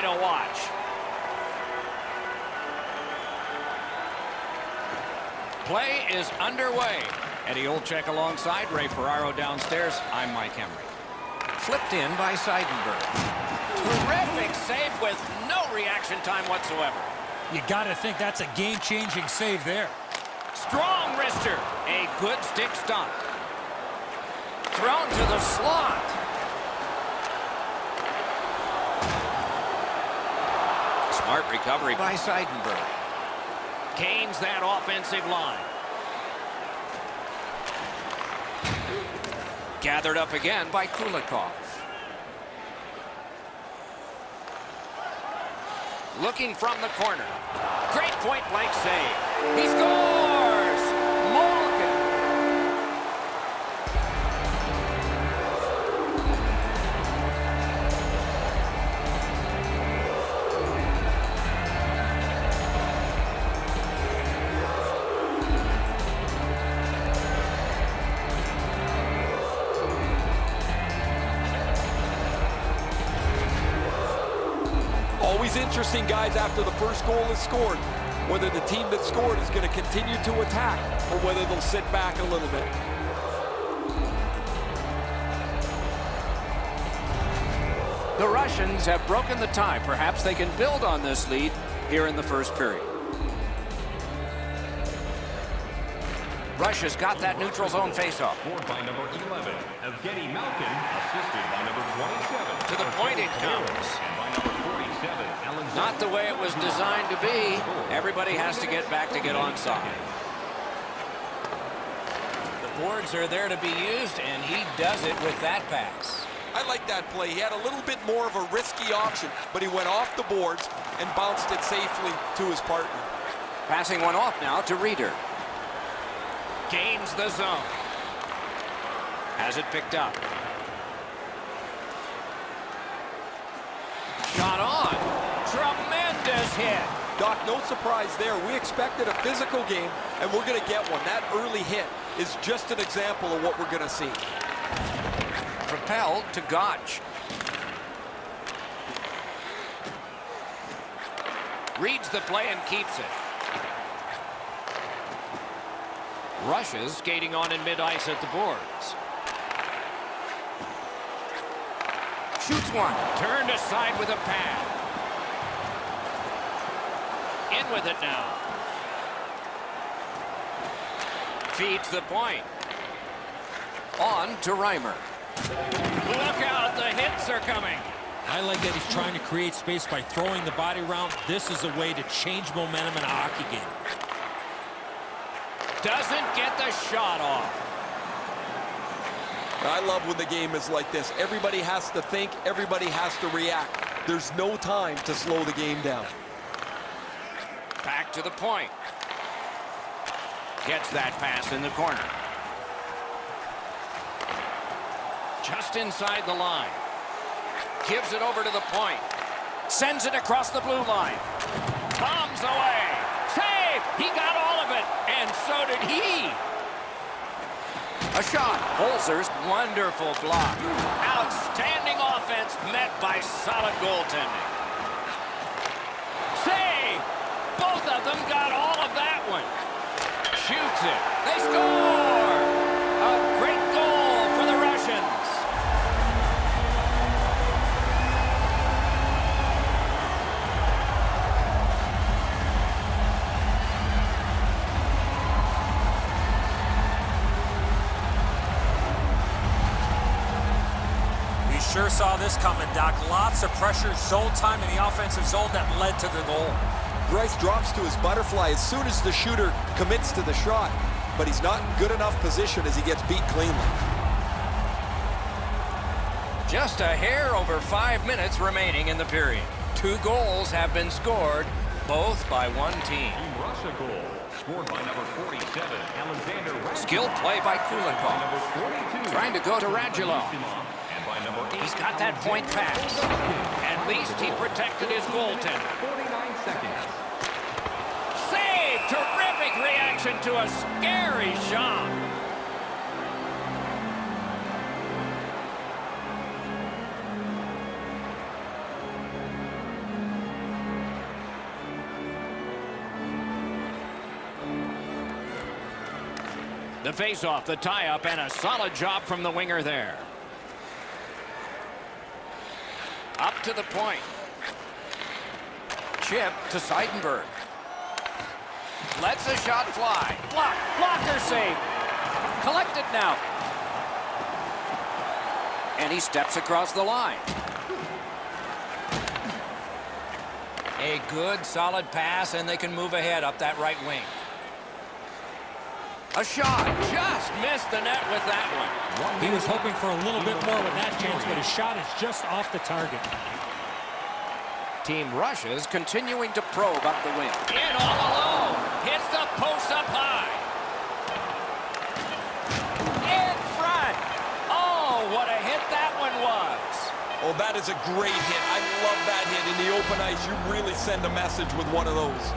to watch. Play is underway. Eddie Olczyk alongside Ray Ferraro downstairs. I'm Mike Henry. Flipped in by Seidenberg. Terrific save with no reaction time whatsoever. You got to think that's a game-changing save there. Strong wrister. A good stick stop. Thrown to the slot. Smart recovery by Seidenberg. Gains that offensive line. Gathered up again by Kulikov. Looking from the corner. Great point-blank save. He scores! Malkin. Always interesting, guys, after the first goal is scored, whether the team that scored is going to continue to attack or whether they'll sit back a little bit. The Russians have broken the tie. Perhaps they can build on this lead here in the first period. Russia's got that neutral zone faceoff. Scored by number 11, Evgeny Malkin, assisted by number 27. To the point it comes. And by number 47, Alexander. Not the way it was designed to be. Everybody has to get back to get onside. The boards are there to be used, and he does it with that pass. I like that play. He had a little bit more of a risky option, but he went off the boards and bounced it safely to his partner. Passing one off now to Reeder. Gains the zone. Has it picked up. Shot on. Tremendous hit. Doc, no surprise there. We expected a physical game, and we're going to get one. That early hit is just an example of what we're going to see. Propelled to Gotch. Reads the play and keeps it. Russia's skating on in mid-ice at the boards. Shoots one. Turned aside with a pad. In with it now. Feeds the point. On to Reimer. Look out, the hits are coming. I like that he's trying to create space by throwing the body around. This is a way to change momentum in a hockey game. Doesn't get the shot off. I love when the game is like this. Everybody has to think. Everybody has to react. There's no time to slow the game down. Back to the point. Gets that pass in the corner. Just inside the line. Gives it over to the point. Sends it across the blue line. Bombs away. Save! He got all of it. And so did he. A shot. Holzer's wonderful block. Outstanding offense met by solid goaltending. Save! Both of them got all of that one. Shoots it. They score! A great goal for the Russians. Sure saw this coming, Doc. Lots of pressure, zone time in the offensive zone that led to the goal. Bryce drops to his butterfly as soon as the shooter commits to the shot, but he's not in good enough position as he gets beat cleanly. Just a hair over 5 minutes remaining in the period. 2 goals have been scored, both by one team. Team Russia goal, scored by number 47, Alexander. Skilled play by Kulikov. Number 42. Trying to go to Radulov. He's got that point pass. At least he protected his goaltender. 49 seconds. Save! Terrific reaction to a scary shot. The face-off, the tie-up, and a solid job from the winger there. Up to the point. Chip to Seidenberg. Lets the shot fly. Blocker save. Collected now. And he steps across the line. A good, solid pass, and they can move ahead up that right wing. A shot. Just missed the net with that one. He was hoping for a little bit more with that chance, but his shot is just off the target. Team rushes, continuing to probe up the wing. In all alone. Hits the post up high. In front. Oh, what a hit that one was. Oh, that is a great hit. I love that hit. In the open ice, you really send a message with one of those.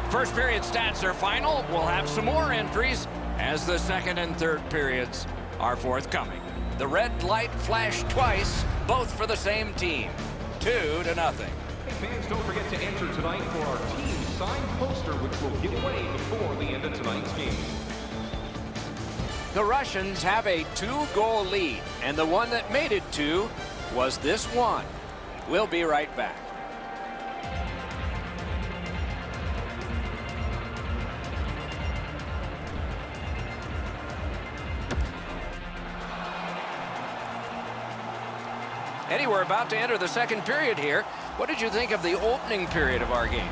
First period stats are final. We'll have some more entries as the second and third periods are forthcoming. The red light flashed twice, both for the same team. 2-0. Hey fans, don't forget to enter tonight for our team signed poster, which we'll give away before the end of tonight's game. The Russians have a 2-goal lead, and the one that made it 2 was this one. We'll be right back. Eddie, we're about to enter the second period here. What did you think of the opening period of our game?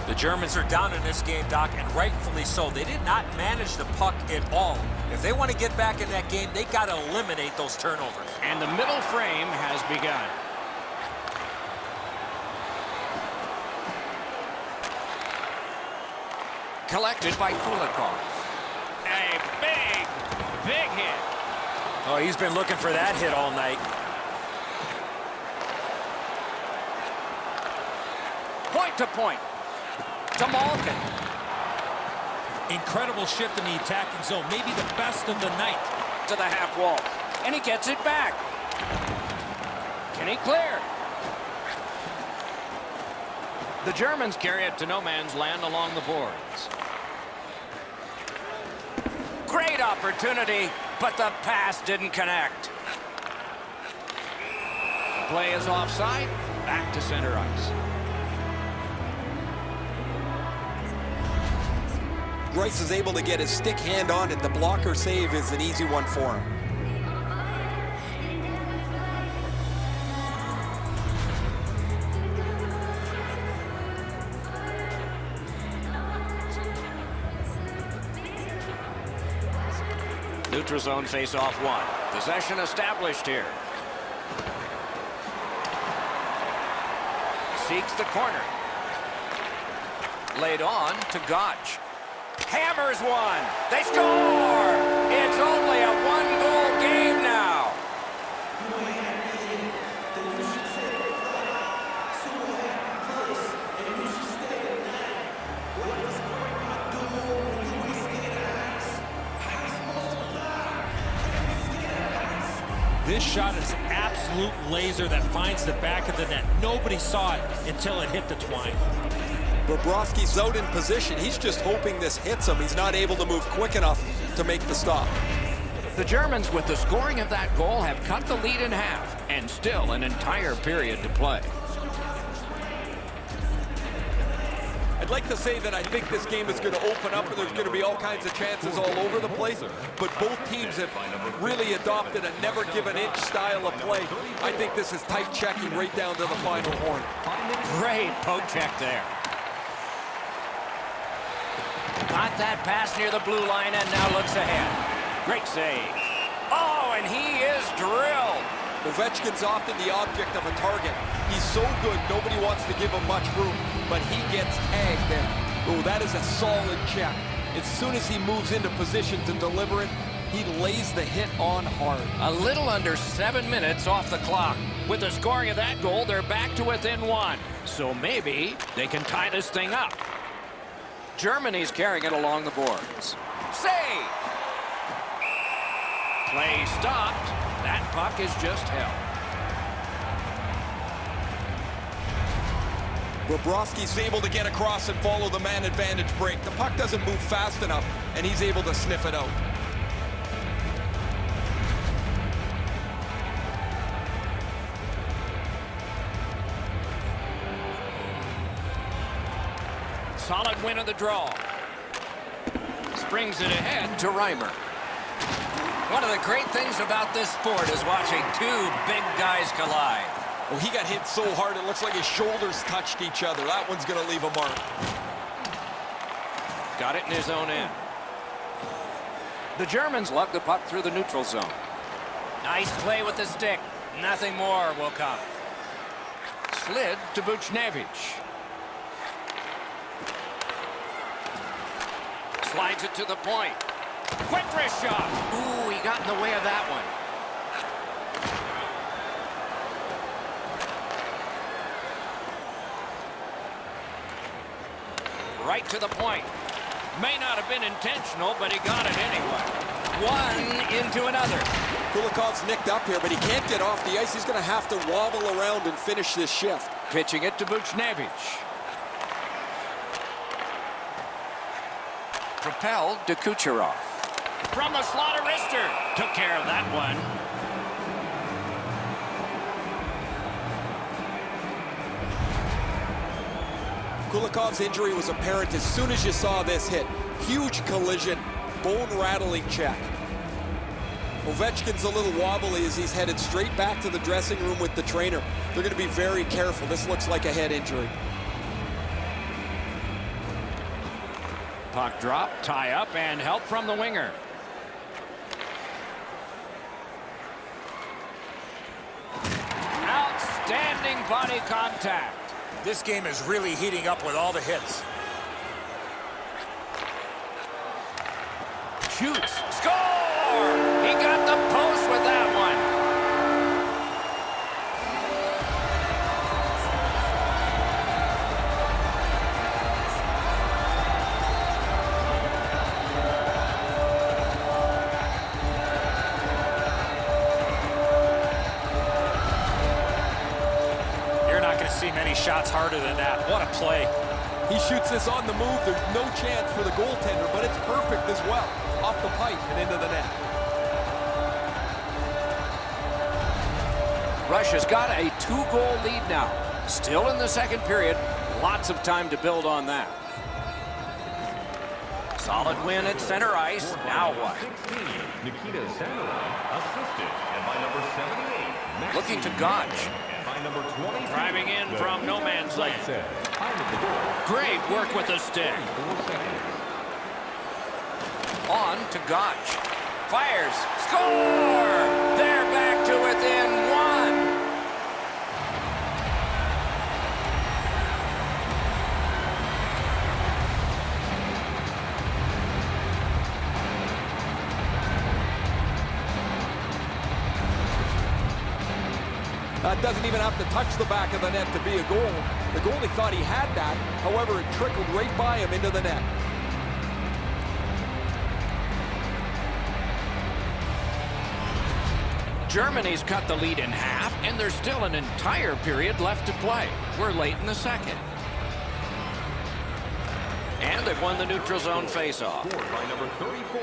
The Germans are down in this game, Doc, and rightfully so. They did not manage the puck at all. If they want to get back in that game, they got to eliminate those turnovers. And the middle frame has begun. Collected by Kulikov. A big hit. Oh, he's been looking for that hit all night. Point to point. To Malkin. Incredible shift in the attacking zone. Maybe the best of the night. To the half wall. And he gets it back. Can he clear? The Germans carry it to no man's land along the boards. Great opportunity, but the pass didn't connect. Play is offside. Back to center ice. Grice is able to get his stick hand on it. The blocker save is an easy one for him. Neutral zone face-off one. Possession established here. Seeks the corner. Laid on to Gotch. Hammers one. They score! It's only a one-goal game now. This shot is an absolute laser that finds the back of the net. Nobody saw it until it hit the twine. Bobrovsky's out in position. He's just hoping this hits him. He's not able to move quick enough to make the stop. The Germans, with the scoring of that goal, have cut the lead in half, and still an entire period to play. I'd like to say that I think this game is going to open up and there's going to be all kinds of chances all over the place, but both teams have really adopted a never give an inch style of play. I think this is tight checking right down to the final horn. Great poke check there. Got that pass near the blue line and now looks ahead. Great save. Oh, and he is drilled. Ovechkin's often the object of a target. He's so good, nobody wants to give him much room, but he gets tagged there. Oh, that is a solid check. As soon as he moves into position to deliver it, he lays the hit on hard. A little under 7 minutes off the clock. With the scoring of that goal, they're back to within one. So maybe they can tie this thing up. Germany's carrying it along the boards. Save! Play stopped. That puck is just held. Bobrovsky's able to get across and follow the man advantage break. The puck doesn't move fast enough, and he's able to sniff it out. Solid win of the draw. Springs it ahead to Reimer. One of the great things about this sport is watching two big guys collide. Well, he got hit so hard it looks like his shoulders touched each other. That one's going to leave a mark. Got it in his own end. The Germans lug the puck through the neutral zone. Nice play with the stick. Nothing more will come. Slid to Buchnevich. Slides it to the point. Quick wrist shot. Ooh, he got in the way of that one. Right to the point. May not have been intentional, but he got it anyway. One into another. Kulikov's nicked up here, but he can't get off the ice. He's going to have to wobble around and finish this shift. Pitching it to Buchnevich. Propelled to Kucherov. From the slot, a wrister. Took care of that one. Kulikov's injury was apparent as soon as you saw this hit. Huge collision, bone-rattling check. Ovechkin's a little wobbly as he's headed straight back to the dressing room with the trainer. They're going to be very careful. This looks like a head injury. Puck drop, tie up, and help from the winger. Outstanding body contact. This game is really heating up with all the hits. Shoots. Score! He got the post with that one. You're not going to see many shots harder than that. What a play. He shoots this on the move. There's no chance for the goaltender, but it's perfect as well. Off the pipe and into the net. Russia's got a 2-goal lead now. Still in the second period. Lots of time to build on that. Solid win at center ice. Now what? Nikita Zadorov assisted, and by number 78, Looking to Gotch. and by number 22, Driving in from no man's land. Time of the goal, Great work with the stick. 4 seconds. On to Gotch. Fires. Score! They're back to within one. That doesn't even have to touch the back of the net to be a goal. The goalie thought he had that. However, it trickled right by him into the net. Germany's cut the lead in half, and there's still an entire period left to play. We're late in the second. And they've won the neutral zone faceoff. Scored by number 34,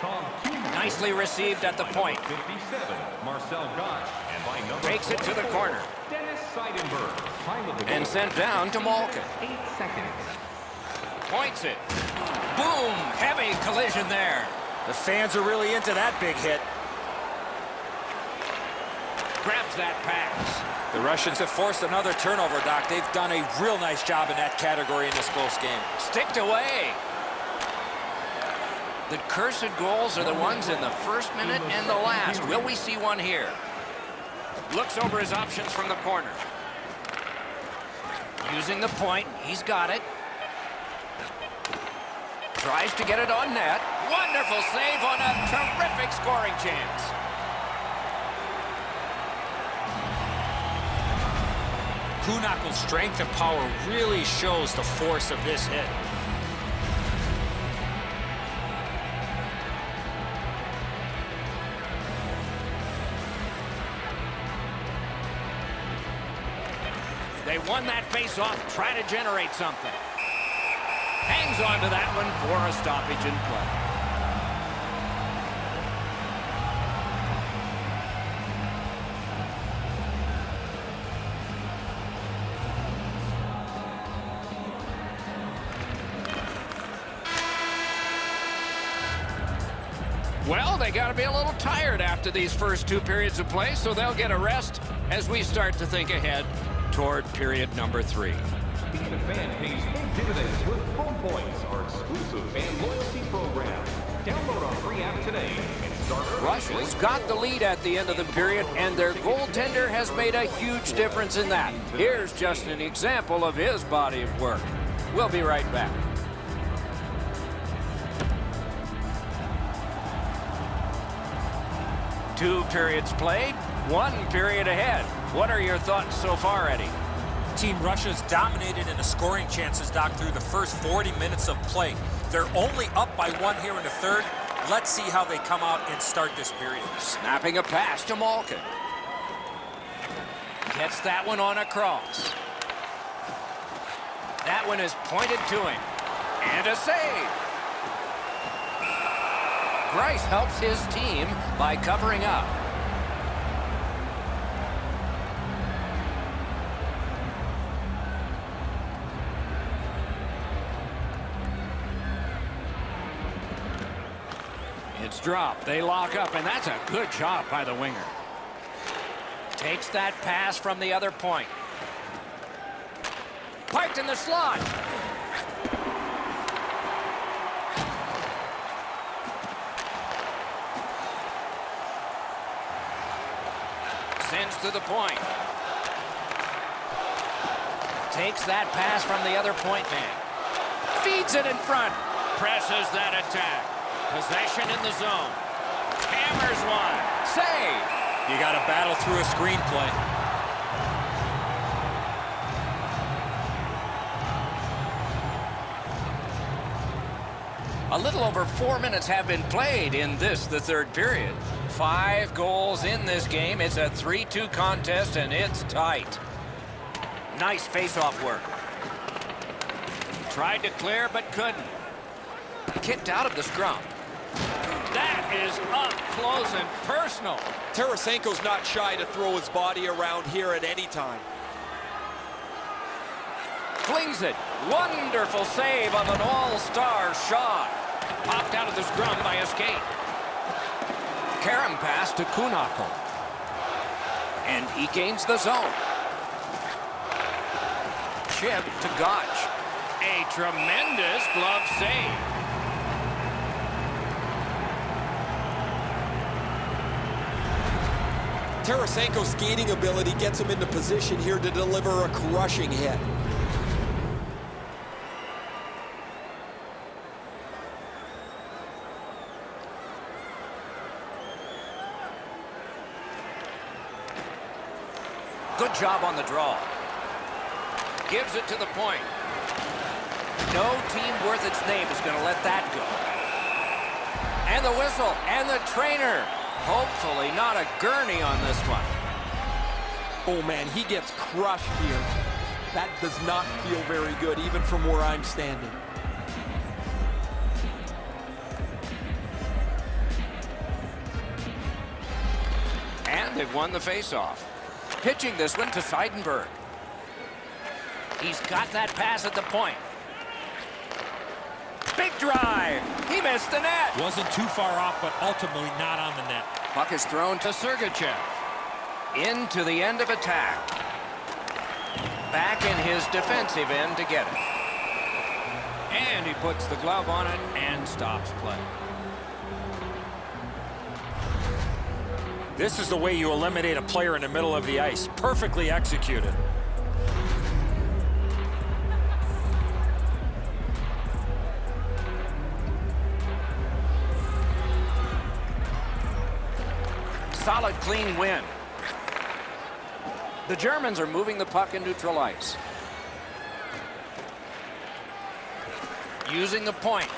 Tom Kuhn. Nicely received at the point. 57, Marcel Gotch, and by number Takes it to the 24, corner. Dennis Seidenberg. Time of the goal, And sent down to Malkin. 8 seconds. Points it. Boom! Heavy collision there. The fans are really into that big hit. Grabs that pass. The Russians have forced another turnover, Doc. They've done a real nice job in that category in this close game. Sticked away. The cursed goals are the ones in the first minute and the last. Will we see one here? Looks over his options from the corner. Using the point. He's got it. Tries to get it on net. Wonderful save on a terrific scoring chance. Kuhnackel's strength and power really shows the force of this hit. They won that face-off. Try to generate something. Hangs on to that one for a stoppage in play. Well, they got to be a little tired after these first 2 periods of play, so they'll get a rest as we start to think ahead toward period number 3. Being a fan pays big dividends with Phone Points, our exclusive fan loyalty program. Download our free app today and start earning. Russia's got the lead at the end of the period, and their goaltender has made a huge difference in that. Here's just an example of his body of work. We'll be right back. Two periods played, 1 period ahead. What are your thoughts so far, Eddie? Team Russia's dominated in the scoring chances, Doc, through the first 40 minutes of play. They're only up by 1 here in the third. Let's see how they come out and start this period. Snapping a pass to Malkin. Gets that one on a cross. That one is pointed to him. And a save. Grice helps his team by covering up. It's dropped. They lock up, and that's a good job by the winger. Takes that pass from the other point. Parked in the slot. Sends to the point. Takes that pass from the other point man. Feeds it in front. Presses that attack. Possession in the zone. Hammers one. Save. You got to battle through a screenplay. A little over 4 minutes have been played in this, the third period. 5 goals in this game. It's a 3-2 contest, and it's tight. Nice face-off work. Tried to clear, but couldn't. Kicked out of the scrum. That is up close and personal. Tarasenko's not shy to throw his body around here at any time. Flings it. Wonderful save of an all-star shot. Popped out of the scrum by a skate. Karam pass to Kunako. And he gains the zone. Chip to Gotch. A tremendous glove save. Tarasenko's skating ability gets him into position here to deliver a crushing hit. Good job on the draw. Gives it to the point. No team worth its name is going to let that go. And the whistle and the trainer. Hopefully not a gurney on this one. Oh man, he gets crushed here. That does not feel very good, even from where I'm standing. And they've won the faceoff. Pitching this one to Seidenberg. He's got that pass at the point. Big drive. He missed the net. Wasn't too far off, but ultimately not on the net. Puck is thrown to Sergachev. Into the end of attack. Back in his defensive end to get it. And he puts the glove on it and stops play. This is the way you eliminate a player in the middle of the ice. Perfectly executed. Solid, clean win. The Germans are moving the puck in neutral ice. Using the point.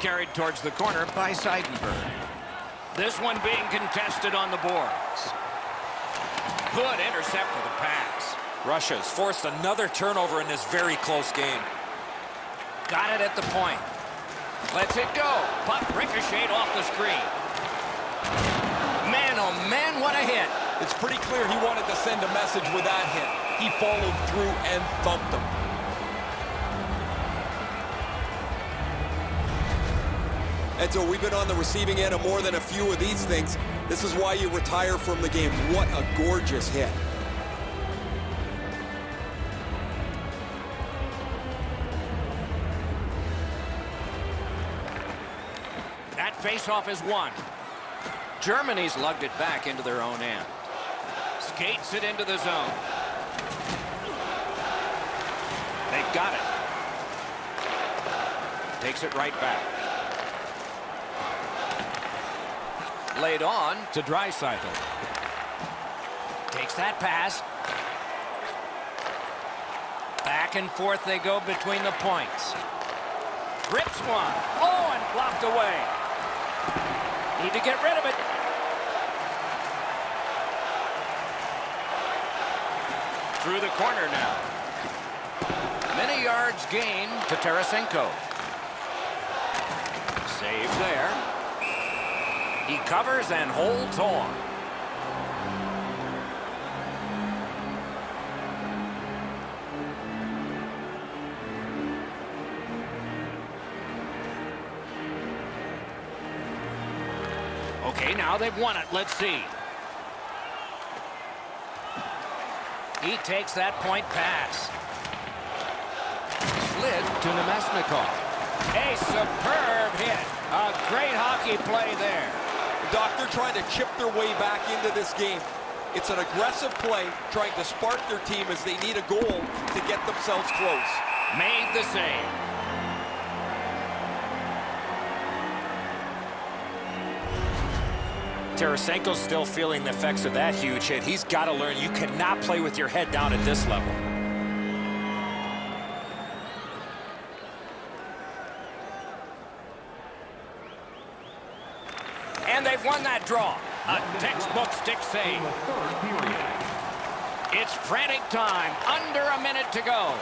Carried towards the corner by Seidenberg. This one being contested on the boards. Good intercept for the pass. Russia's forced another turnover in this very close game. Got it at the point. Lets it go. Puck ricocheted off the screen. Man, oh man, what a hit. It's pretty clear he wanted to send a message with that hit. He followed through and thumped him. And so we've been on the receiving end of more than a few of these things. This is why you retire from the game. What a gorgeous hit. That face-off is won. Germany's lugged it back into their own end. Skates it into the zone. They've got it. Takes it right back. Laid on to Draisaitl. Takes that pass. Back and forth they go between the points. Rips one. Oh, and blocked away. Need to get rid of it. Through the corner now. Many yards gained to Tarasenko. Save there. He covers and holds on. Okay, now they've won it. Let's see. He takes that point pass. Slid to Nemesnikov. A superb hit. A great hockey play there. Doc, they're trying to chip their way back into this game. It's an aggressive play, trying to spark their team as they need a goal to get themselves close. Made the save. Tarasenko's still feeling the effects of that huge hit. He's got to learn you cannot play with your head down at this level. And they've won that draw. A textbook stick save. It's frantic time. Under a minute to go.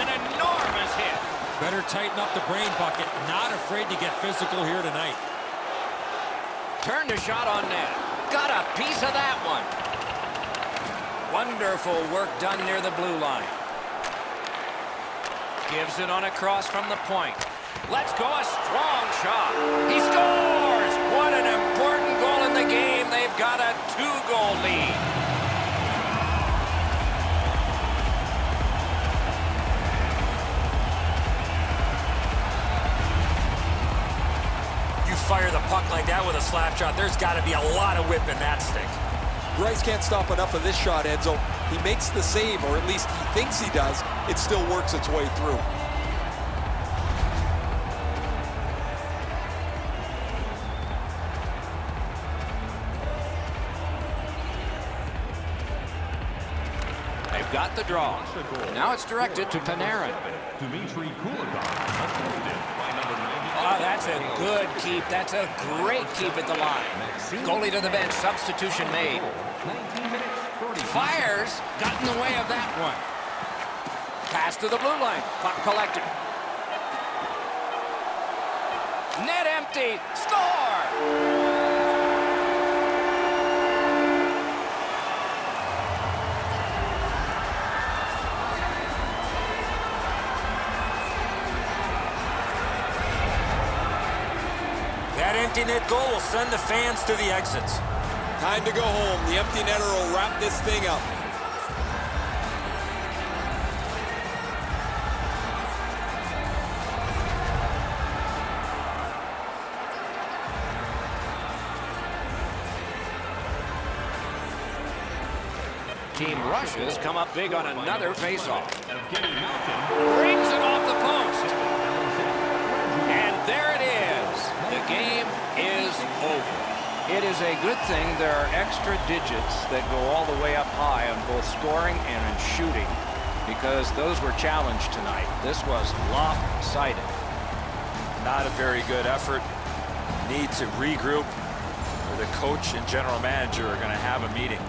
An enormous hit. Better tighten up the brain bucket. Not afraid to get physical here tonight. Turned a shot on net. Got a piece of that one. Wonderful work done near the blue line. Gives it on a cross from the point. Let's go, a strong shot. He scores! What an important goal in the game. They've got a 2-goal lead. You fire the puck like that with a slap shot, there's got to be a lot of whip in that stick. Greiss can't stop enough of this shot, Enzo. He makes the save, or at least he thinks he does. It still works its way through. They've got the draw. Now it's directed to Panarin. Oh, that's a good keep. That's a great keep at the line. Goalie to the bench. Substitution made. Fires. Got in the way of that one. Pass to the blue line. Puck collected. Net empty. Score! That empty net goal will send the fans to the exits. Time to go home. The empty netter will wrap this thing up. Team Russia's come up big on another faceoff. Brings it off the post. And there it is. The game is over. It is a good thing there are extra digits that go all the way up high on both scoring and in shooting, because those were challenged tonight. This was lopsided. Not a very good effort. Need to regroup, or the coach and general manager are going to have a meeting.